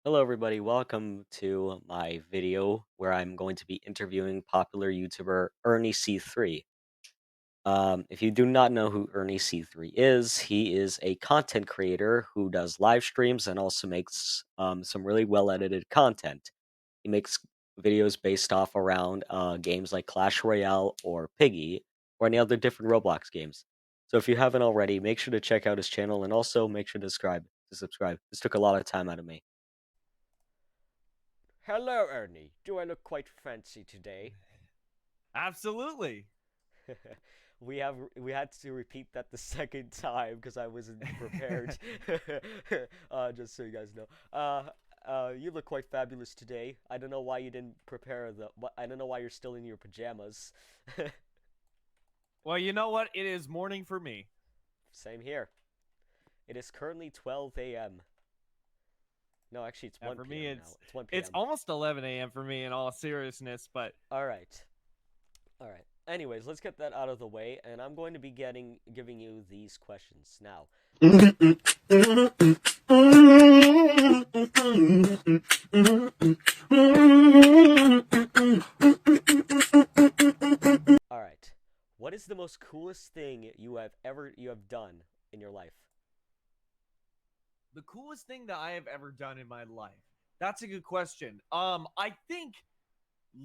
Hello, everybody. Welcome to my video where I'm going to be interviewing popular YouTuber ErnieC3. If you do not know who ErnieC3 is, he is a content creator who does live streams and also makes some really well edited content. He makes videos based off around games like Clash Royale or Piggy or any other different Roblox games. So if you haven't already, make sure to check out his channel and also make sure to subscribe. This took a lot of time out of me. Hello, Ernie. Do I look quite fancy today? Absolutely. We had to repeat that the second time because I wasn't prepared. Just so you guys know. You look quite fabulous today. I don't know why you didn't prepare the. I don't know why you're still in your pajamas. Well, you know what? It is morning for me. Same here. It is currently 12 a.m. No, actually, it's And 1 for me, p.m. now. it's It's 1 it's p.m. almost 11 a.m. for me in all seriousness. But All right. All right. Anyways, let's get that out of the way, and I'm going to be giving you these questions now. All right. What is the most coolest thing you have done in your life? the coolest thing that I have ever done in my life. That's a good question. I think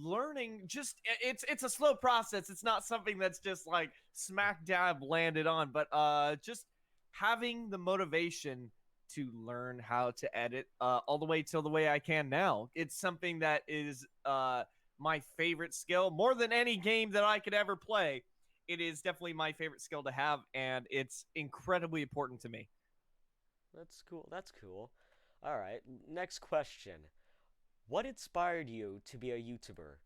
learning just it's a slow process. It's not something that's just like smack dab landed on, but just having the motivation to learn how to edit all the way till the way I can now. It's something that is my favorite skill more than any game that I could ever play. It is definitely my favorite skill to have, and it's incredibly important to me. That's cool. That's cool. All right. Next question. What inspired you to be a YouTuber?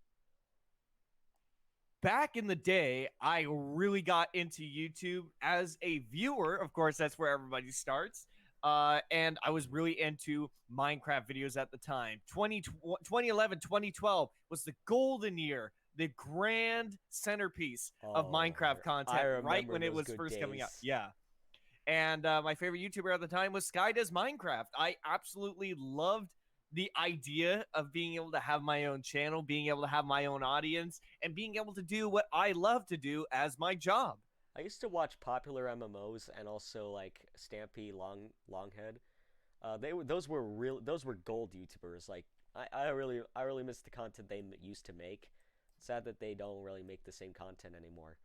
Back in the day, I really got into YouTube as a viewer. Of course, that's where everybody starts. And I was really into Minecraft videos at the time. 2011, 2012 was the golden year, the grand centerpiece of Oh, Minecraft I content, right remember when it those was good first coming out. days. Yeah. And my favorite YouTuber at the time was Sky Does Minecraft. I absolutely loved the idea of being able to have my own channel, being able to have my own audience, and being able to do what I love to do as my job. I used to watch popular MMOs and also like Stampy Longhead. Those were gold YouTubers. Like I really miss the content they used to make. Sad that they don't really make the same content anymore.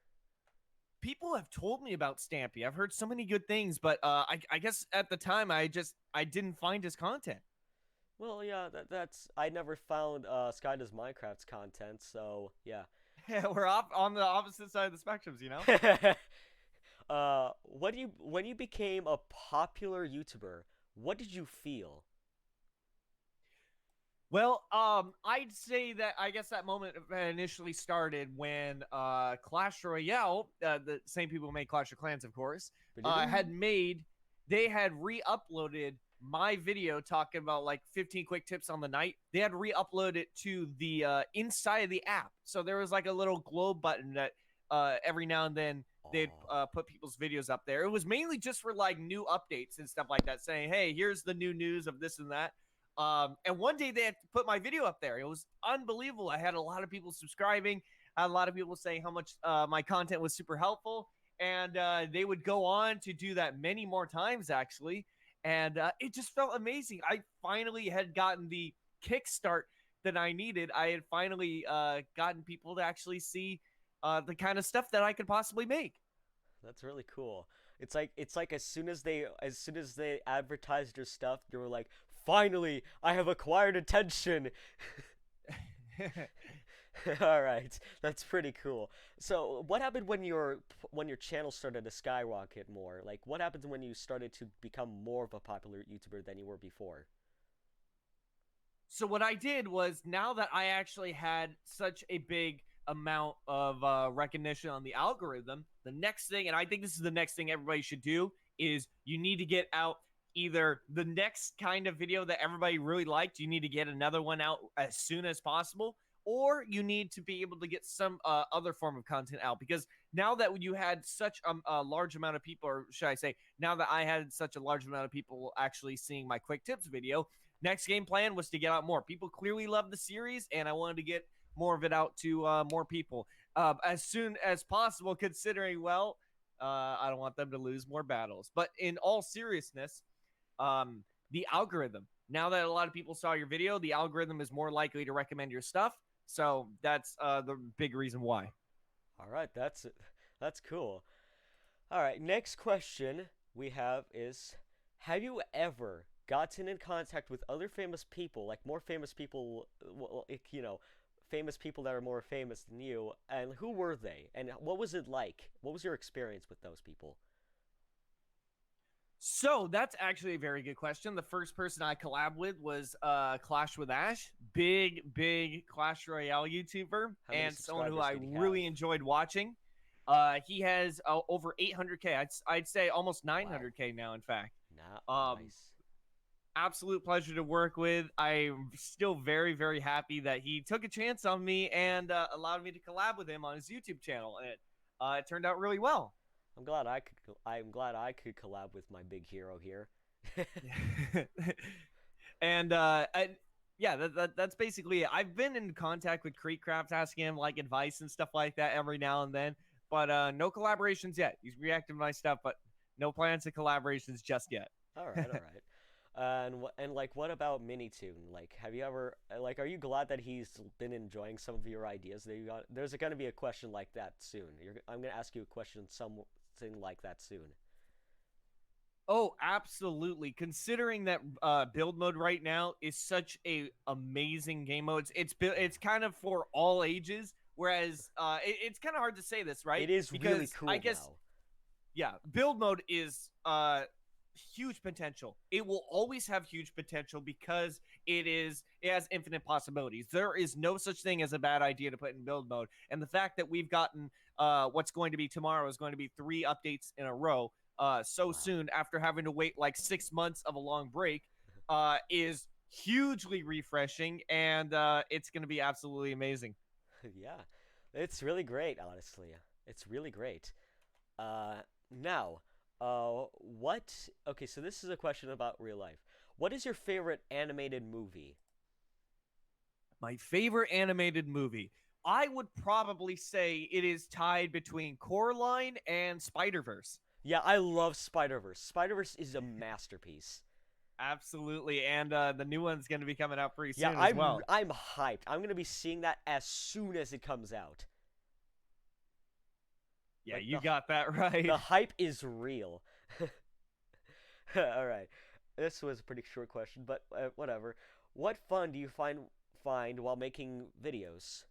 People have told me about Stampy. I've heard so many good things, but I guess at the time I didn't find his content. Well, yeah, that's I never found Sky Does Minecraft's content, so yeah. We're off on the opposite side of the spectrums, you know. When you became a popular YouTuber, what did you feel? Well, I'd say that I guess that moment initially started when Clash Royale, the same people who made Clash of Clans, of course, had made they had re-uploaded my video talking about like 15 quick tips on the night. They had re-uploaded it to the inside of the app, so there was like a little globe button that every now and then they'd Oh, put people's videos up there. It was mainly just for like new updates and stuff like that, saying, "Hey, here's the new news of this and that." And one day they had put my video up there. It was unbelievable. I had a lot of people subscribing. I had a lot of people saying how much my content was super helpful. And they would go on to do that many more times, actually. And it just felt amazing. I finally had gotten the kickstart that I needed. I had finally gotten people to actually see the kind of stuff that I could possibly make. that's really cool. It's like as soon as they advertised your stuff, you were like, "Finally, I have acquired attention." All right, that's pretty cool. So, what happened when your channel started to skyrocket more? Like, what happened when you started to become more of a popular YouTuber than you were before? So what I did was, now that I actually had such a big amount of recognition on the algorithm, the next thing, and I think this is the next thing everybody should do, is you need to get out either the next kind of video that everybody really liked. You need to get another one out as soon as possible, or you need to be able to get some other form of content out. Because now that you had such a large amount of people, or should I say, now that I had such a large amount of people actually seeing my quick tips video, next game plan was to get out more. People clearly love the series, and I wanted to get more of it out to more people as soon as possible, considering, well, I don't want them to lose more battles. But in all seriousness, the algorithm, now that a lot of people saw your video, the algorithm is more likely to recommend your stuff. So that's the big reason why. All right, that's cool. All right, next question we have is, have you ever gotten in contact with other famous people, like more famous people, like, famous people that are more famous than you, and who were they? And what was it like? What was your experience with those people? So that's actually a very good question. The first person I collab with was Clash with Ash, big Clash Royale YouTuber, How many and someone who subscribers I did he have? really enjoyed watching. He has over 800K. I'd say almost Wow. 900K now. In fact, Not um, nice. absolute pleasure to work with. I'm still very happy that he took a chance on me and allowed me to collab with him on his YouTube channel, and it turned out really well. I'm glad I could collab with my big hero here. And yeah, that's basically it. I've been in contact with Creekcraft asking him like advice and stuff like that every now and then, but no collaborations yet. He's reacting to my stuff, but no plans to collaborations just yet. All right, all right. And like, what about Minitune? Like, have you ever like, are you glad that he's been enjoying some of your ideas? There's going to be a question like that soon. I'm going to ask you a question something like that soon. Oh, absolutely. Considering that build mode right now is such a amazing game mode, it's kind of for all ages. Whereas it's kind of hard to say this, right? It is really Because I cool guess, now. yeah, build mode is huge potential. It will always have huge potential because it has infinite possibilities. There is no such thing as a bad idea to put in build mode. And the fact that we've gotten what's going to be tomorrow is going to be 3 updates in a row so Wow. soon after having to wait like 6 months of a long break is hugely refreshing, and it's going to be absolutely amazing. Yeah. It's really great, honestly. It's really great. Now, what? Okay, so this is a question about real life. What is your favorite animated movie? My favorite animated movie. I would probably say it is tied between Coraline and Spider Verse. Yeah, I love Spider-Verse. Spider-Verse is a masterpiece. Absolutely, and the new one's going to be coming out pretty Yeah, soon as I'm well. I'm hyped. I'm gonna be seeing that as soon as it comes out. Yeah, Like you got that right. the hype is real. All right, this was a pretty short question, but whatever. What fun do you find while making videos?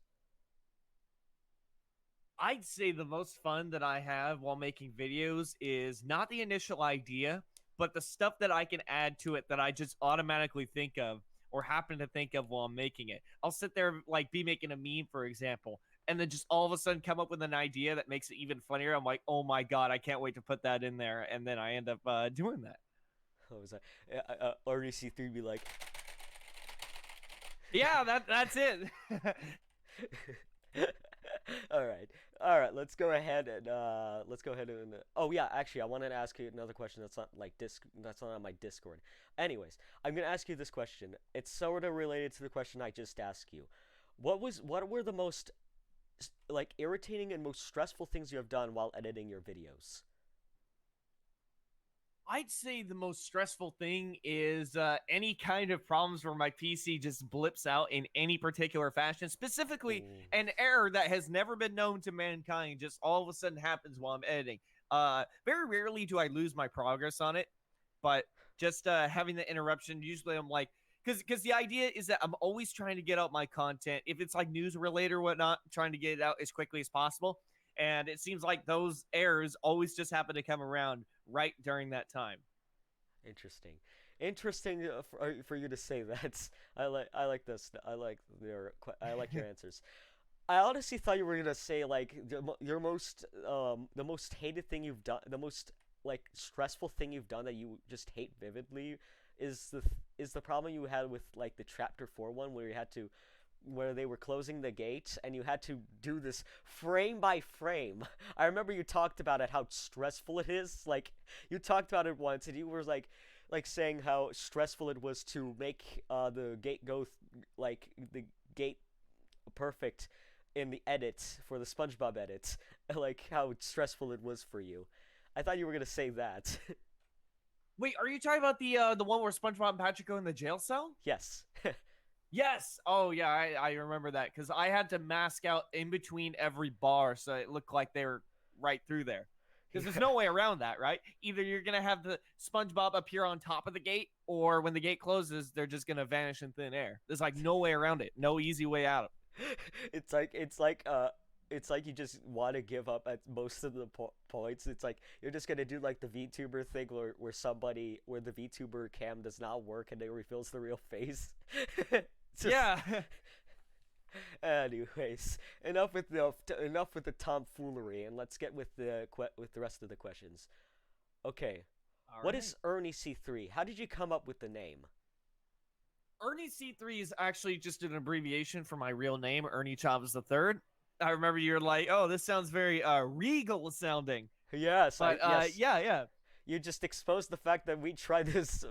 I'd say the most fun that I have while making videos is not the initial idea, but the stuff that I can add to it that I just automatically think of or happen to think of while I'm making it. I'll sit there, like, be making a meme, for example, and then just all of a sudden come up with an idea that makes it even funnier. I'm like, oh my God, I can't wait to put that in there. And then I end up doing that. What was that? ErnieC3 be like, Yeah, that's it. all right. Let's go ahead and. Oh yeah, actually, I wanted to ask you another question. That's not like disc. That's not on my Discord. Anyways, I'm gonna ask you this question. It's sort of related to the question I just asked you. What were the most like irritating and most stressful things you have done while editing your videos? I'd say the most stressful thing is any kind of problems where my PC just blips out in any particular fashion, specifically Ooh. an error that has never been known to mankind, just all of a sudden happens while I'm editing. Very rarely do I lose my progress on it, but just having the interruption, usually I'm like, because the idea is that I'm always trying to get out my content. If it's like news related or whatnot, trying to get it out as quickly as possible. And it seems like those errors always just happen to come around right during that time. Interesting. Interesting for you to say that. I like this. I like your answers. I honestly thought you were gonna say like your the most hated thing you've done, the most like stressful thing you've done that you just hate vividly is the problem you had with like the chapter 4 one where you had to where they were closing the gate, and you had to do this frame by frame. I remember you talked about it, how stressful it is. Like you talked about it once, and you were like saying how stressful it was to make the gate go like the gate perfect in the edit for the SpongeBob edit, like how stressful it was for you. I thought you were gonna say that. Wait, are you talking about the one where SpongeBob and Patrick go in the jail cell? Yes. Yes. Oh yeah, I remember that because I had to mask out in between every bar so it looked like they were right through there. Because there's Yeah. no way around that, right? Either you're gonna have the SpongeBob appear on top of the gate, or when the gate closes, they're just gonna vanish in thin air. There's like no way around it, no easy way out. it's like you just want to give up at most of the points. It's like you're just gonna do like the VTuber thing where the VTuber cam does not work and it reveals the real face. Just Yeah. anyways, enough with the tomfoolery, and let's get with the rest of the questions. Okay, All what right. is ErnieC3? How did you come up with the name? ErnieC3 is actually just an abbreviation for my real name, Ernie Chavez the Third. I remember you're like, oh, this sounds very regal sounding. Yes, But yes. yeah. You just exposed the fact that we tried this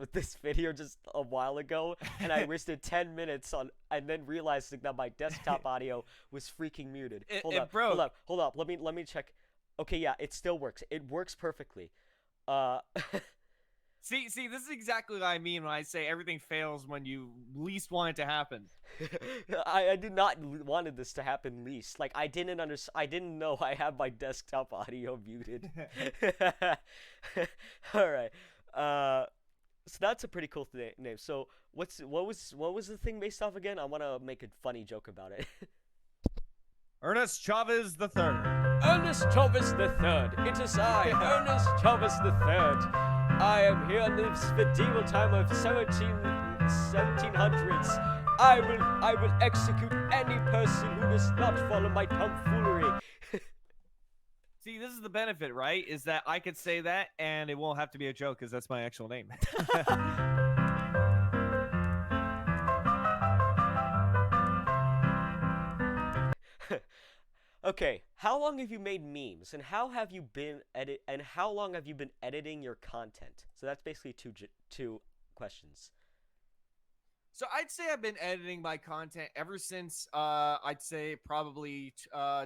video just a while ago, and I wasted 10 minutes on, and then realizing that my desktop audio was freaking muted. it, Hold it up, hold broke. up, hold up. Let me check. Okay, yeah, it still works. It works perfectly. Uh, See, this is exactly what I mean when I say everything fails when you least want it to happen. I did not wanted this to happen least. Like I didn't know I had my desktop audio muted. All right. So that's a pretty cool name. So what was the thing based off again? I want to make a funny joke about it. Ernest Chavez the Third. Ernest Chavez the Third. It is I, Ernest Chavez the Third. I am here in this medieval time of 1700s. I will execute any person who does not follow my tomfoolery. See, this is the benefit, right? Is that I could say that and it won't have to be a joke because that's my actual name. Okay, how long have you made memes, and how long have you been editing your content? So that's basically two questions. So I'd say I've been editing my content ever since I'd say probably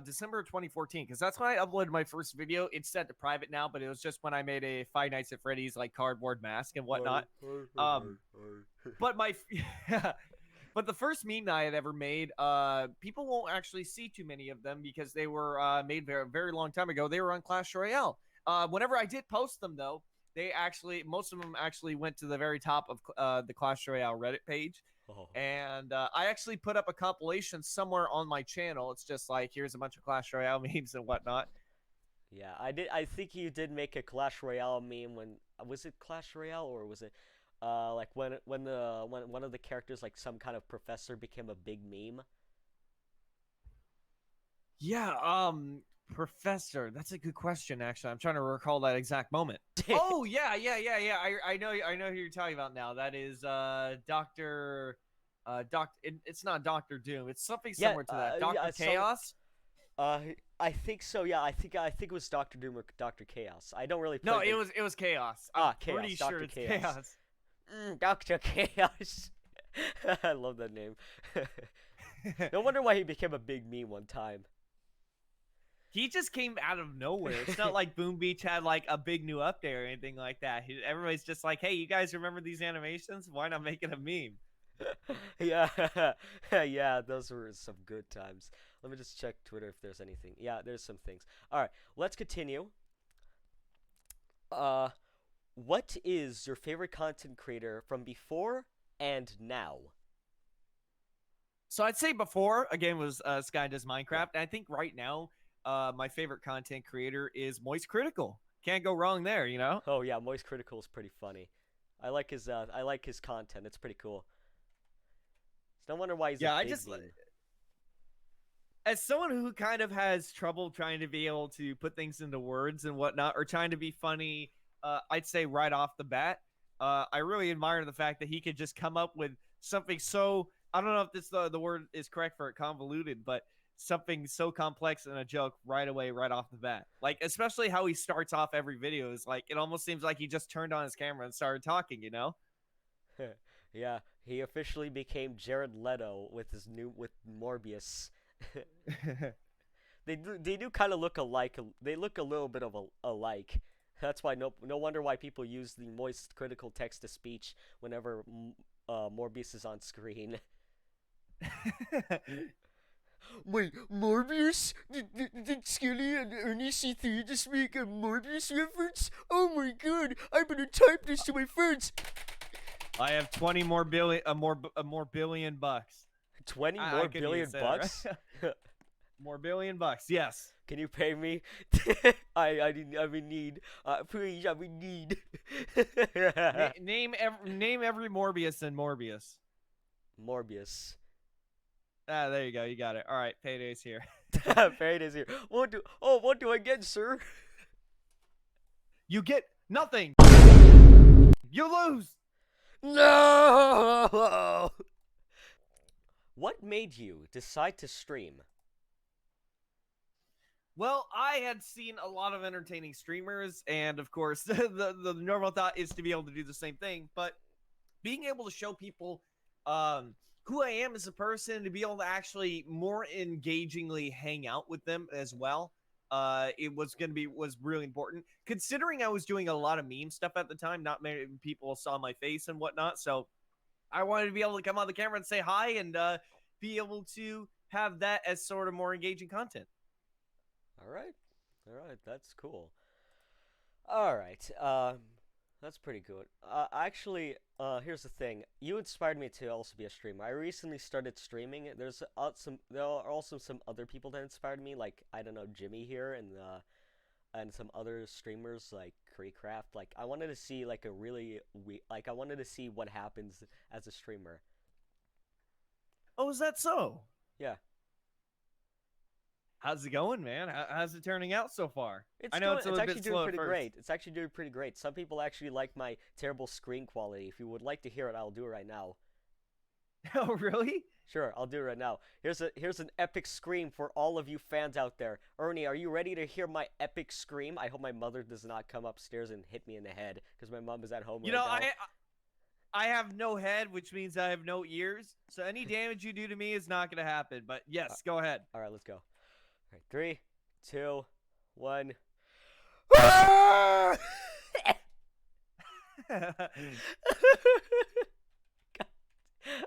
December of 2014 because that's when I uploaded my first video. It's set to private now, but it was just when I made a Five Nights at Freddy's like cardboard mask and whatnot. Um, but my but the first meme that I had ever made, people won't actually see too many of them because they were made very long time ago. They were on Clash Royale. Whenever I did post them though, most of them actually went to the very top of the Clash Royale Reddit page. Oh. And I actually put up a compilation somewhere on my channel. It's just like, here's a bunch of Clash Royale memes and whatnot. Yeah, I did. I think you did make a Clash Royale meme when was it Clash Royale or was it like when one of the characters like some kind of professor became a big meme? Yeah, Professor, that's a good question. Actually, I'm trying to recall that exact moment. Oh yeah. I know who you're talking about now. That is It's not Doctor Doom. It's something Yeah, similar to that. Doctor yeah, Chaos. uh, I think so. Yeah, I think it was Doctor Doom or Doctor Chaos. I don't really play. No, it was Chaos. I'm Chaos. pretty Doctor sure it's Chaos. Chaos. Doctor Chaos. I love that name. No wonder why he became a big meme one time. He just came out of nowhere. It's not like Boom Beach had like a big new update or anything like that. Everybody's just like, hey, you guys remember these animations? Why not make it a meme? Yeah, yeah, those were some good times. Let me just check Twitter if there's anything. Yeah, there's some things. All right, let's continue. Uh, what is your favorite content creator from before and now? So I'd say before, again, was Sky Does Yeah. Minecraft. And I think right now, my favorite content creator is Moist Critical. Can't go wrong there, you know? Oh yeah, Moist Critical is pretty funny. I like his content. It's pretty cool. It's no wonder why he's a Yeah, I big just meme. as someone who kind of has trouble trying to be able to put things into words and whatnot, or trying to be funny, I'd say right off the bat, I really admire the fact that he could just come up with something so I don't know if this the word is correct for it, convoluted, but something so complex in a joke right away, right off the bat. Like especially how he starts off every video is like it almost seems like he just turned on his camera and started talking. You know? Yeah, he officially became Jared Leto with Morbius. They do kind of look alike. They look a little bit of alike. That's why no wonder why people use the moist critical text to speech whenever Morbius is on screen. Wait, Morbius? Did Skilly and ErnieC3 just make a Morbius reference? Oh my god, I better type this to my friends. I have 20 more billion, more billion bucks. 20 I more couldn't even billion say that, bucks? right? More billion bucks, yes. Can you pay me? I'm in need. Please, I'm in need. Name every Morbius in Morbius. Morbius. Ah, there you go. You got it. All right, payday's here. Fate is here. What do I get, sir? You get nothing. You lose. No. What made you decide to stream? Well, I had seen a lot of entertaining streamers, and of course, the normal thought is to be able to do the same thing. But being able to show people who I am as a person, to be able to actually more engagingly hang out with them as well, it was really important. Considering I was doing a lot of meme stuff at the time, not many people saw my face and whatnot, so I wanted to be able to come on the camera and say hi and be able to have that as sort of more engaging content. All right, that's cool. All right, that's pretty good. Actually, here's the thing. You inspired me to also be a streamer. I recently started streaming. There are also some other people that inspired me, like I don't know, Jimmy here, and some other streamers like Creecraft. Like I wanted to see like I wanted to see what happens as a streamer. Oh, is that so? Yeah. How's it going, man? How's it turning out so far? It's I know doing. it's a It's little actually bit doing slow at pretty first. great. It's actually doing pretty great. Some people actually like my terrible screen quality. If you would like to hear it, I'll do it right now. Oh, really? Sure, I'll do it right now. Here's an epic scream for all of you fans out there. Ernie, are you ready to hear my epic scream? I hope my mother does not come upstairs and hit me in the head because my mom is at home You right know, now. I have no head, which means I have no ears. So any damage you do to me is not going to happen. But yes, go ahead. All right, let's go. All right, 3, 2, 1.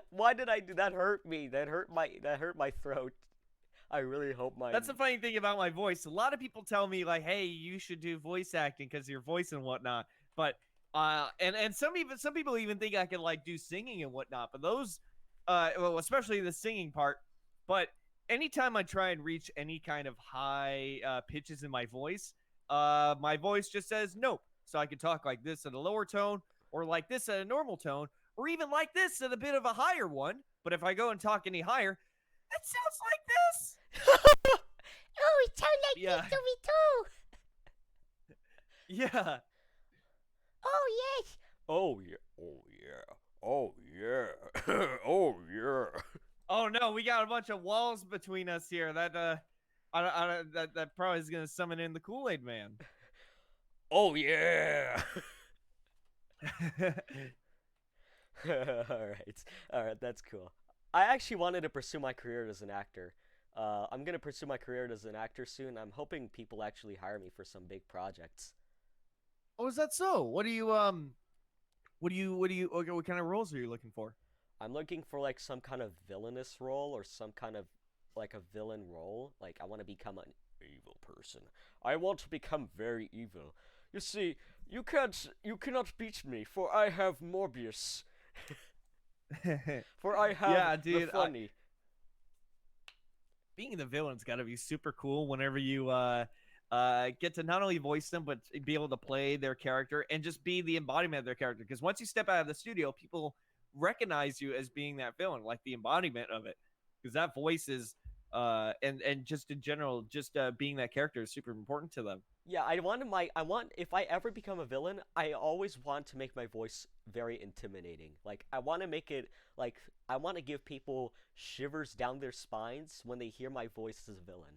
Why did I do that? Hurt me. That hurt my throat. I really hope my. That's the funny thing about my voice. A lot of people tell me like, "Hey, you should do voice acting because of your voice and whatnot." But and some people even think I can like do singing and whatnot. But those, well, especially the singing part. But anytime I try and reach any kind of high pitches in my voice just says nope. So I can talk like this at a lower tone, or like this at a normal tone, or even like this at a bit of a higher one. But if I go and talk any higher, it sounds like this. Oh, it sounds like Yeah. this to me too. Yeah. Oh, yes. Oh yeah. Oh yeah. Oh yeah. Oh yeah. Oh no, we got a bunch of walls between us here. That that probably is gonna summon in the Kool-Aid Man. Oh yeah. All right, that's cool. I actually wanted to pursue my career as an actor. I'm gonna pursue my career as an actor soon. I'm hoping people actually hire me for some big projects. Oh, is that so? What kind of roles are you looking for? I'm looking for like some kind of villainous role or some kind of like a villain role. Like I want to become an evil person. I want to become very evil. You see, you cannot beat me, for I have Morbius. For I have Yeah, dude, the funny. Being the villain's got to be super cool whenever you get to not only voice them but be able to play their character and just be the embodiment of their character. Because once you step out of the studio, people recognize you as being that villain, like the embodiment of it. Because that voice is and just in general, just being that character is super important to them. Yeah, I want if I ever become a villain, I always want to make my voice very intimidating. Like I want to make it like I want to give people shivers down their spines when they hear my voice as a villain.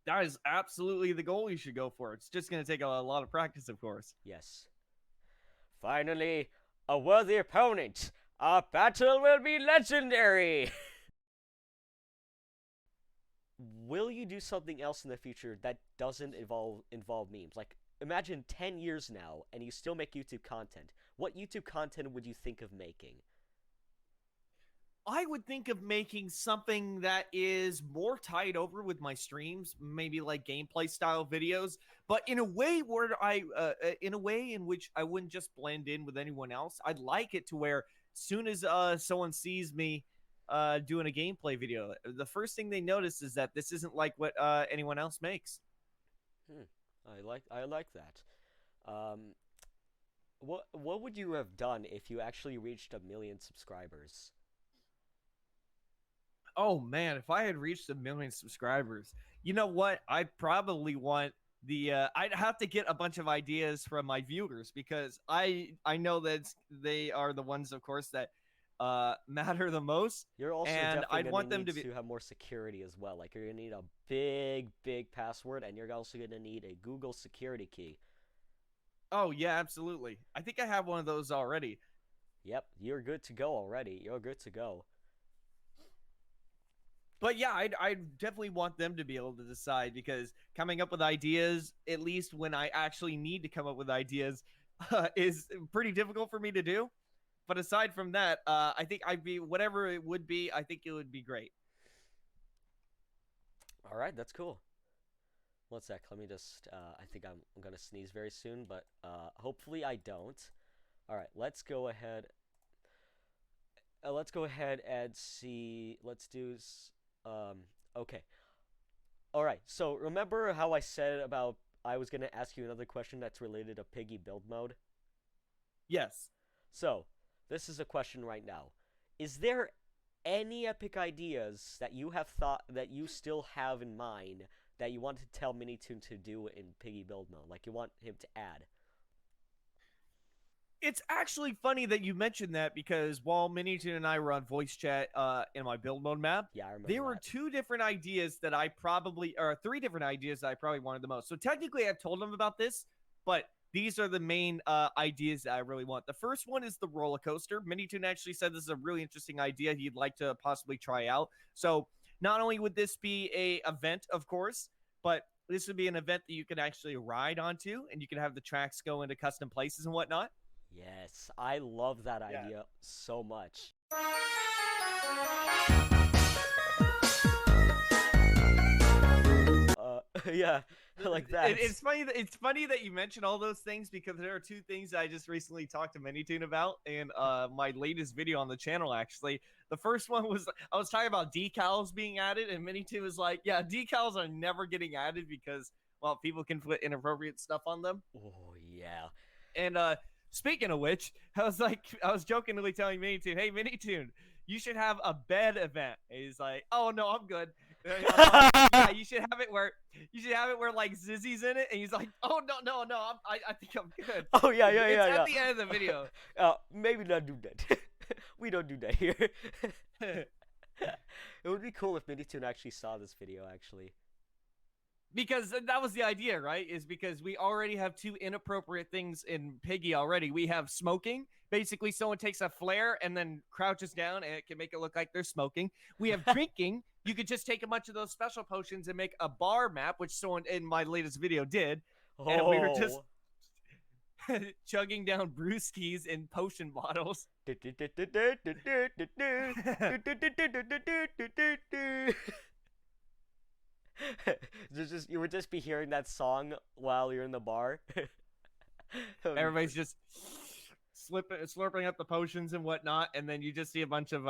That is absolutely the goal you should go for. It's just going to take a lot of practice, of course. Yes. Finally, a worthy opponent. Our battle will be legendary. Will you do something else in the future that doesn't involve memes? Like imagine 10 years now and you still make YouTube content. What YouTube content would you think of making? I would think of making something that is more tied over with my streams, maybe like gameplay style videos, but in a way where in a way in which I wouldn't just blend in with anyone else. I'd like it to where soon as someone sees me doing a gameplay video, the first thing they notice is that this isn't like what anyone else makes. Hmm. I like that. Um, what would you have done if you actually reached 1 million subscribers? Oh man, if I had reached 1 million subscribers, you know what? I'd probably want I'd have to get a bunch of ideas from my viewers because I know that they are the ones, of course, that matter the most, You're also and definitely I'd gonna want them need to be. to have more security as well. Like you're gonna need a big password, and you're also gonna need a Google security key. Oh yeah, absolutely. I think I have one of those already. Yep, you're good to go already. You're good to go. But yeah, I'd definitely want them to be able to decide because coming up with ideas, at least when I actually need to come up with ideas, is pretty difficult for me to do. But aside from that, I think I'd be whatever it would be. I think it would be great. All right, that's cool. One sec. Let me just. I think I'm gonna sneeze very soon, but hopefully I don't. All right, let's go ahead. Let's go ahead and see. Let's do. Okay. All right. So remember how I said about I was gonna ask you another question that's related to Piggy build mode. Yes. So this is a question right now. Is there any epic ideas that you have thought that you still have in mind that you want to tell Minitoon to do in Piggy build mode? Like you want him to add? It's actually funny that you mentioned that because while Minitoon and I were on voice chat in my build mode map, Yeah, I remember there were that. two different ideas that I probably, or three different ideas that I probably wanted the most. So technically, I've told him about this, but these are the main ideas that I really want. The first one is the roller coaster. Minitoon actually said this is a really interesting idea he'd like to possibly try out. So not only would this be a event, of course, but this would be an event that you can actually ride onto, and you can have the tracks go into custom places and whatnot. Yes, I love that Yeah. idea so much. Yeah, like that. It's funny that you mention all those things because there are two things I just recently talked to Minitoon about in my latest video on the channel. Actually, the first one was I was talking about decals being added, and Minitoon was like, "Yeah, decals are never getting added because well, people can put inappropriate stuff on them." Oh yeah. And speaking of which, I was jokingly telling Minitoon, "Hey, Minitoon, you should have a bed event." And he's like, "Oh no, I'm good." And I'm like, "Yeah, you should have it where like Zizzy's in it." And he's like, "Oh no, I think I'm good." Oh yeah, yeah, It's yeah, at yeah. the end of the video. Maybe not do that. We don't do that here. It would be cool if Minitoon actually saw this video. Actually. Because that was the idea, right? Is because we already have two inappropriate things in Piggy already. We have smoking. Basically, someone takes a flare and then crouches down and it can make it look like they're smoking. We have drinking. You could just take a bunch of those special potions and make a bar map, which someone in my latest video did. And we were just Oh. chugging down brewskis in potion bottles. You would just be hearing that song while you're in the bar. Everybody's just slurping up the potions and whatnot, and then you just see a bunch of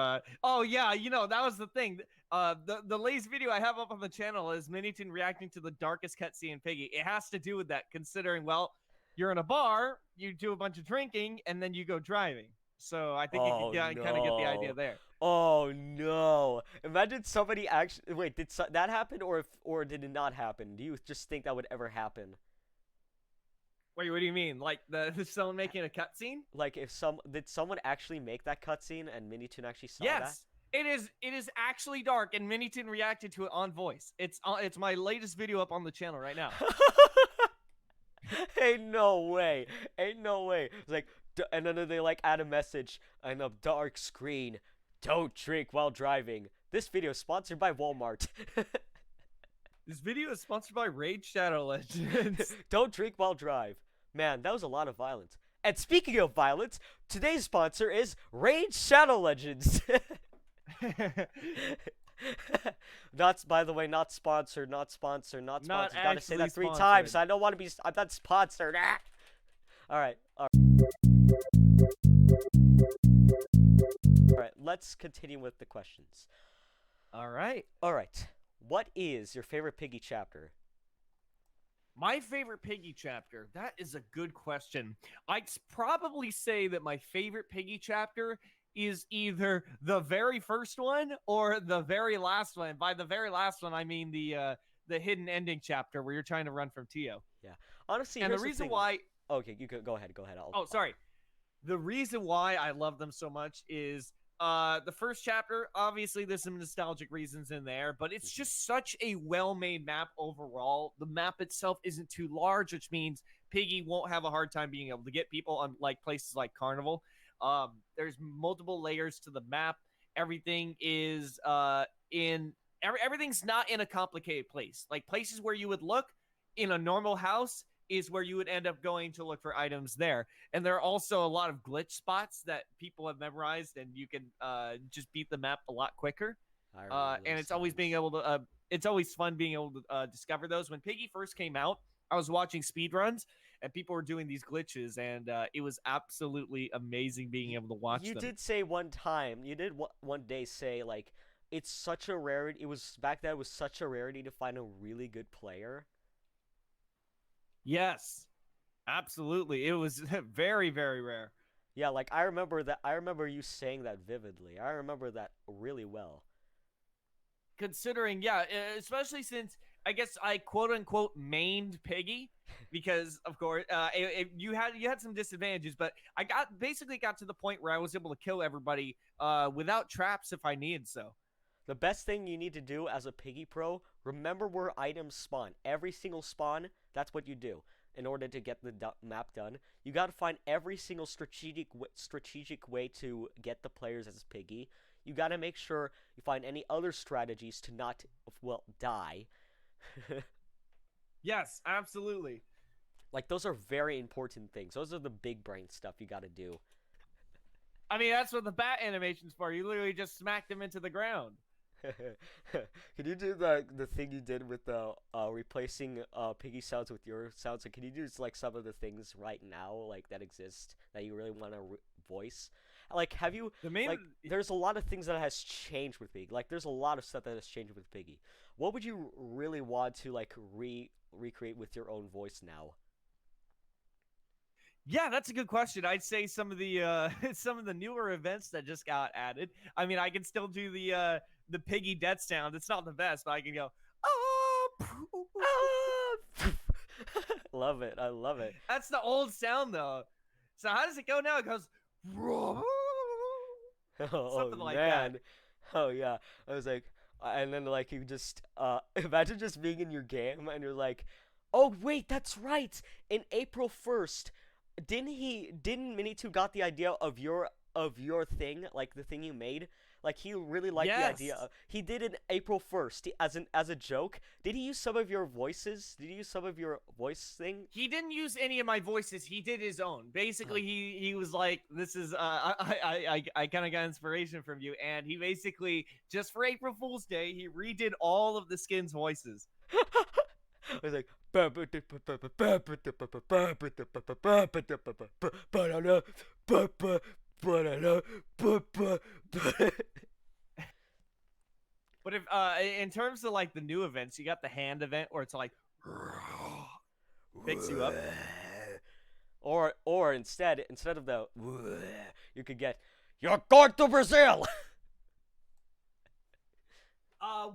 oh yeah, you know, that was the thing. The latest video I have up on the channel is Minitoon reacting to the darkest cutscene in Piggy. It has to do with that, considering well, you're in a bar, you do a bunch of drinking, and then you go driving. So I think you Oh can kind of get the idea no. there. Oh no. Imagine somebody actually wait, that happen or did it not happen? Do you just think that would ever happen? Wait, what do you mean? Like the someone making a cutscene? Like if did someone actually make that cutscene and Minitoon actually saw that? Yes. It is. It is actually dark, and Minitoon reacted to it on voice. It's my latest video up on the channel right now. Ain't no way. Ain't no way. It's like, and then they like add a message and a dark screen. Don't drink while driving. This video is sponsored by Walmart. This video is sponsored by Raid Shadow Legends. Don't drink while drive. Man, that was a lot of violence. And speaking of violence, today's sponsor is Raid Shadow Legends. Not, by the way, not sponsored, not sponsored, not Not sponsored. Gotta say that three actually times. sponsored. I don't want to be. I'm not sponsored. Ah! All right. All right. Let's continue with the questions. All right. All right. What is your favorite Piggy chapter? My favorite Piggy chapter? That is a good question. I'd probably say that my favorite Piggy chapter is either the very first one or the very last one. By the very last one, I mean the hidden ending chapter where you're trying to run from Tio. Yeah. Honestly, And the here's reason thing. why Okay, you go ahead. Go ahead. Oh, sorry. The reason why I love them so much is the first chapter, obviously there's some nostalgic reasons in there, but it's just such a well-made map overall. The map itself isn't too large, which means Piggy won't have a hard time being able to get people on like places like Carnival. There's multiple layers to the map. Everything is everything's not in a complicated place. Like places where you would look in a normal house is where you would end up going to look for items there. And there are also a lot of glitch spots that people have memorized, and you can just beat the map a lot quicker. I remember And those it's always being times. able to. It's always fun being able to discover those. When Piggy first came out, I was watching speedruns, and people were doing these glitches, and it was absolutely amazing being able to watch You them. did say one time. You did one day say like it's such a rarity. It was back then. It was such a rarity to find a really good player. Yes, absolutely. It was very, very rare. Yeah, like I remember that. I remember you saying that vividly. I remember that really well. Considering, yeah, especially since I guess I quote unquote mained Piggy because of course you had some disadvantages, but I basically got to the point where I was able to kill everybody without traps if I needed so. The best thing you need to do as a Piggy Pro, remember where items spawn. Every single spawn, that's what you do. In order to get the map done, you gotta find every single strategic way to get the players as Piggy. You gotta make sure you find any other strategies to not, well, die. Yes, absolutely. Like, those are very important things. Those are the big brain stuff you gotta do. I mean, that's what the bat animation's for. You literally just smack them into the ground. Can you do the thing you did with the replacing Piggy sounds with your sounds? Can you do like some of the things right now like that exist that you really want to voice? Like, have you The main like? There's a lot of things that has changed with Piggy. Like, there's a lot of stuff that has changed with Piggy. What would you really want to like recreate with your own voice now? Yeah, that's a good question. I'd say some of the some of the newer events that just got added. I mean, I can still do the Piggy death sound. It's not the best, but I can go, oh, Ah! Love it. I love it. that's the old sound though. So how does it go now? It goes Oh something like man. that. Oh yeah. I was like, and then like you just imagine just being in your game and you're like, oh wait, that's right. In April 1st, didn't Mini2 got the idea of your thing, like the thing you made? Like he really liked the idea Yes. he did it April 1st as a joke. Did he use some of your voices? Did he use some of your voice thing? He didn't use any of my voices. He did his own. Basically, he was like, "This is I kind of got inspiration from you," and he basically just for April Fool's Day he redid all of the skins' voices. I was like, But if in terms of like the new events, you got the hand event where it's like picks you up. Or instead of the you could get "You're going to Brazil."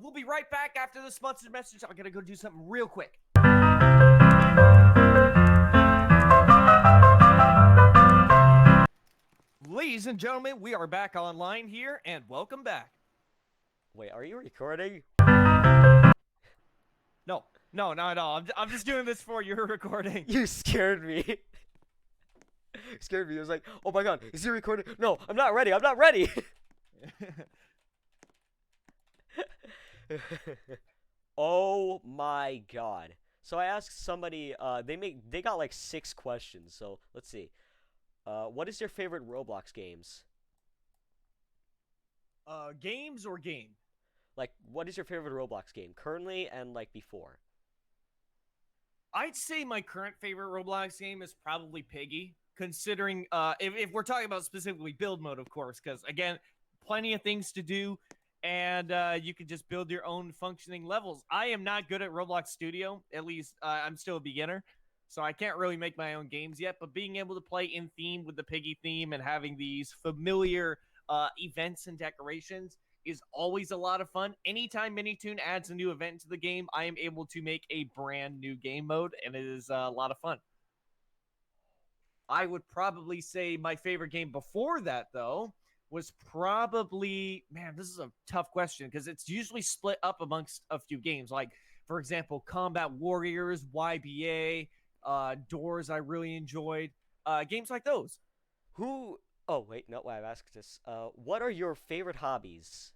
We'll be right back after the sponsored message. I'm gonna go do something real quick. Ladies and gentlemen, we are back online here, and welcome back. Wait, are you recording? No, not at all. I'm just doing this for your recording. You scared me. Scared me. I was like, oh my god, is he recording? No, I'm not ready. I'm not ready. Oh my god. So I asked somebody, they got like 6 questions. So let's see. What is your favorite Roblox games? Games or game? Like, what is your favorite Roblox game currently and like before? I'd say my current favorite Roblox game is probably Piggy, considering if we're talking about specifically build mode, of course, because again, plenty of things to do, and you can just build your own functioning levels. I am not good at Roblox Studio, at least I'm still a beginner, so I can't really make my own games yet, but being able to play in theme with the Piggy theme and having these familiar events and decorations is always a lot of fun. Anytime Minitoon adds a new event into the game, I am able to make a brand new game mode, and it is a lot of fun. I would probably say my favorite game before that, though, was probably, man, this is a tough question because it's usually split up amongst a few games. Like, for example, Combat Warriors, YBA, Doors, I really enjoyed. Games like those. Who? Oh wait, no. I've asked this. What are your favorite hobbies?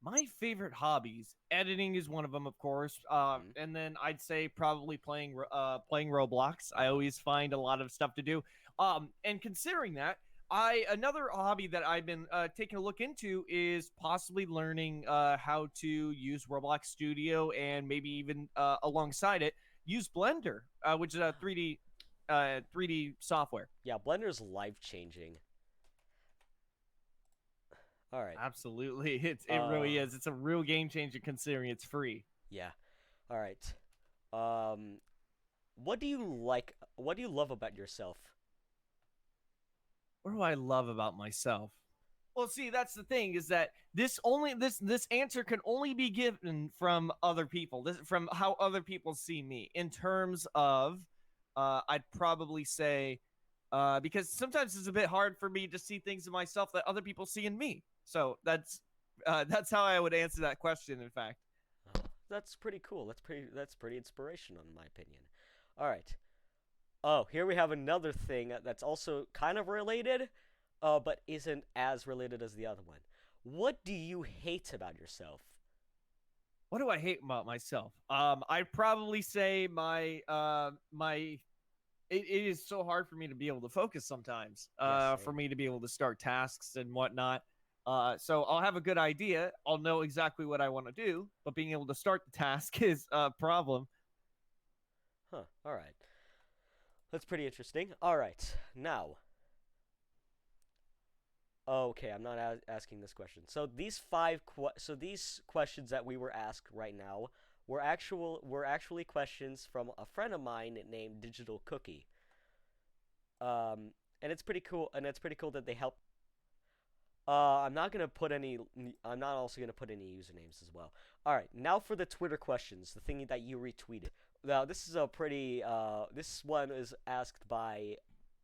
My favorite hobbies, editing is one of them, of course, and then I'd say probably playing Roblox. I always find a lot of stuff to do. And considering that, another hobby that I've been taking a look into is possibly learning how to use Roblox Studio and maybe even alongside it use Blender, which is a 3D software. Yeah, Blender's life changing. All right. Absolutely, it really is. It's a real game changer considering it's free. Yeah. All right. What do you like? What do you love about yourself? What do I love about myself? Well, see, that's the thing is that this answer can only be given from other people. From how other people see me. In terms of, I'd probably say, because sometimes it's a bit hard for me to see things in myself that other people see in me. So that's how I would answer that question. In fact, Oh, that's pretty cool. That's pretty inspirational in my opinion. All right. Oh, here we have another thing that's also kind of related, but isn't as related as the other one. What do you hate about yourself? what do I hate about myself? I'd probably say it is so hard for me to be able to focus sometimes. Yeah, For same. me to be able to start tasks and whatnot. So I'll have a good idea. I'll know exactly what I want to do, but being able to start the task is a problem. Huh. All right. That's pretty interesting. All right. Now. Okay, I'm not asking this question. So these questions that we were asked right now were actually questions from a friend of mine named Digital Cookie. And it's pretty cool. And it's pretty cool that they helped. I'm not gonna put any. I'm not also gonna put any usernames as well. All right, now for the Twitter questions, the thing that you retweeted. Now this is a pretty. This one is asked by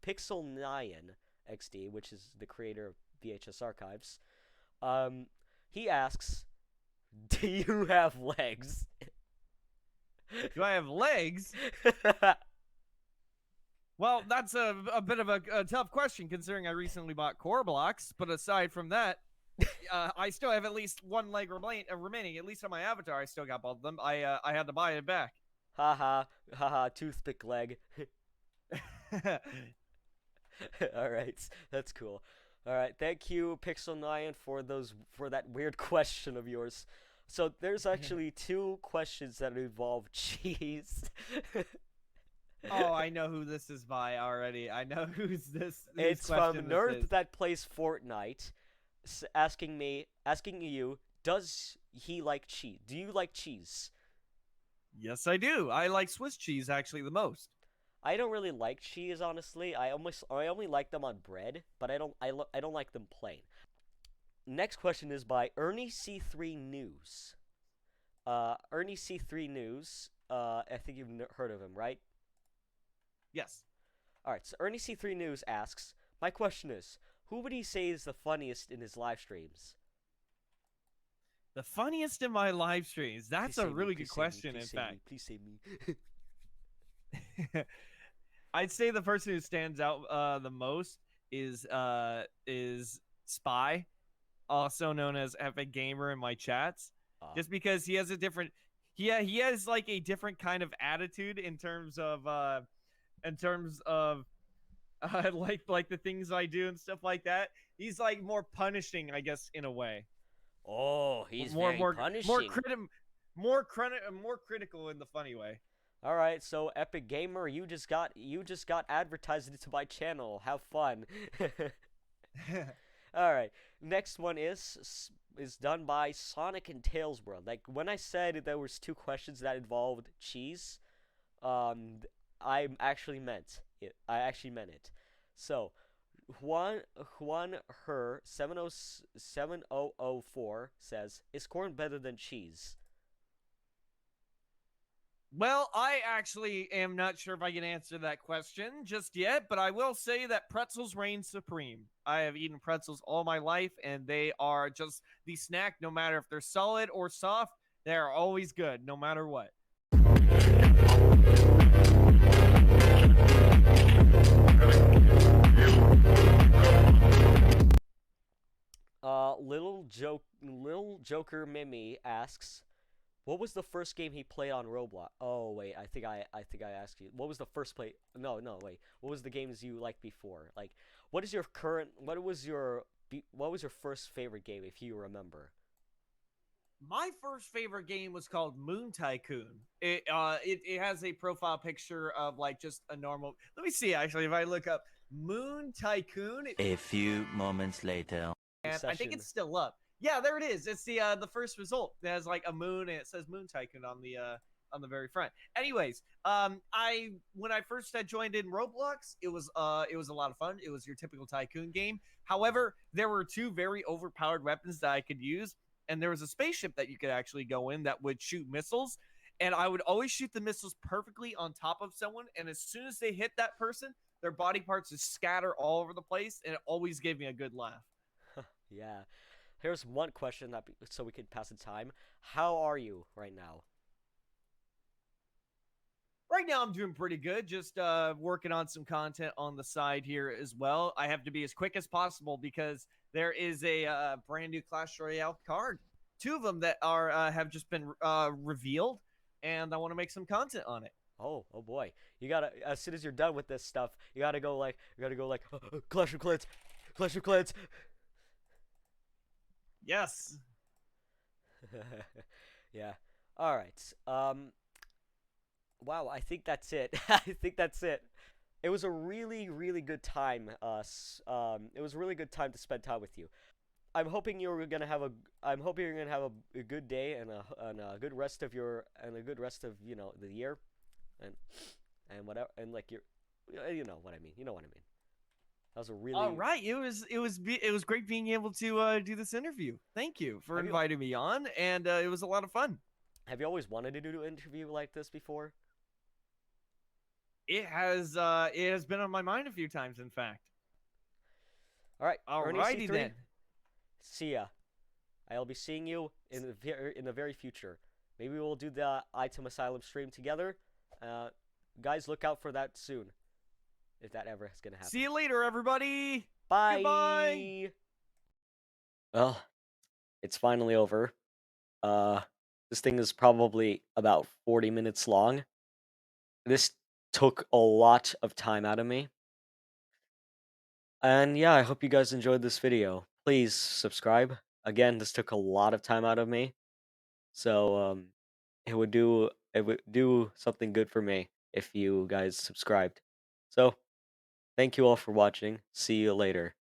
Pixel9 XD, which is the creator of VHS Archives. He asks, "Do you have legs?" Do I have legs? Well, that's a bit of a tough question considering I recently bought core blocks. But aside from that, I still have at least one leg remaining. At least on my avatar, I still got both of them. I had to buy it back. Haha, haha, toothpick leg. All right, that's cool. All right, thank you, Pixel9, for that weird question of yours. So there's actually 2 questions that involve cheese. Oh, I know who this is by already. I know who's this. It's from question Nerd that plays Fortnite, asking you, does he like cheese? Do you like cheese? Yes, I do. I like Swiss cheese actually the most. I don't really like cheese, honestly. I only like them on bread, but I don't like them plain. Next question is by ErnieC3 News. ErnieC3 News. I think you've heard of him, right? Yes. All right. So ErnieC3 News asks, my question is, who would he say is the funniest in his live streams? The funniest in my live streams. That's a really good question, in fact. Please save me. I'd say the person who stands out the most is Spy, also known as Epic Gamer in my chats, just because he has a different he has like a different kind of attitude in terms of like the things I do and stuff like that. He's like more punishing, I guess, in a way. Oh, he's more very more punishing. more critical in the funny way. All right, so Epic Gamer, you just got advertised into my channel. Have fun. All right, next one is done by Sonic and Tails World. Like when I said there was 2 questions that involved cheese, I actually meant it. So Juan Her 7004 says, "Is corn better than cheese?" Well, I actually am not sure if I can answer that question just yet, but I will say that pretzels reign supreme. I have eaten pretzels all my life, and they are just the snack, no matter if they're solid or soft, they are always good, no matter what. Little Joker Mimi asks, what was the first game he played on Roblox? Oh wait, I think I asked you. What was the first play? No, wait. What was the games you liked before? Like, what is your current? What was your first favorite game, if you remember? My first favorite game was called Moon Tycoon. It has a profile picture of like just a normal. Let me see actually if I look up Moon Tycoon. A few moments later. And I think it's still up. Yeah, there it is. It's the first result. It has like a moon and it says Moon Tycoon on the very front. Anyways, I when I first had joined in Roblox, it was a lot of fun. It was your typical tycoon game. However, there were 2 very overpowered weapons that I could use, and there was a spaceship that you could actually go in that would shoot missiles. And I would always shoot the missiles perfectly on top of someone, and as soon as they hit that person, their body parts just scatter all over the place, and it always gave me a good laugh. Yeah. Here's one question so we can pass the time. How are you right now? Right now, I'm doing pretty good. Just working on some content on the side here as well. I have to be as quick as possible because there is a brand new Clash Royale card. 2 of them that are have just been revealed, and I want to make some content on it. Oh boy. You gotta, as soon as you're done with this stuff, you gotta go like Clash of Clans. Clash of Clans. Yes. Yeah. All right. Wow, I think that's it. I think that's it. It was a really, really good time. It was a really good time to spend time with you. I'm hoping you're gonna have a good day and a good rest of the year, and whatever, and like you know what I mean. You know what I mean. That was a really All right. It was great being able to do this interview. Thank you for inviting me on, and it was a lot of fun. Have you always wanted to do an interview like this before? It has been on my mind a few times, in fact. All right. Alrighty then. See ya. I'll be seeing you in the very future. Maybe we'll do the Item Asylum stream together. Guys, look out for that soon. If that ever is gonna happen. See you later, everybody. Bye. Goodbye. Well, it's finally over. This thing is probably about 40 minutes long. This took a lot of time out of me. And yeah, I hope you guys enjoyed this video. Please subscribe. Again, this took a lot of time out of me. So, it would do something good for me if you guys subscribed. So, thank you all for watching. See you later.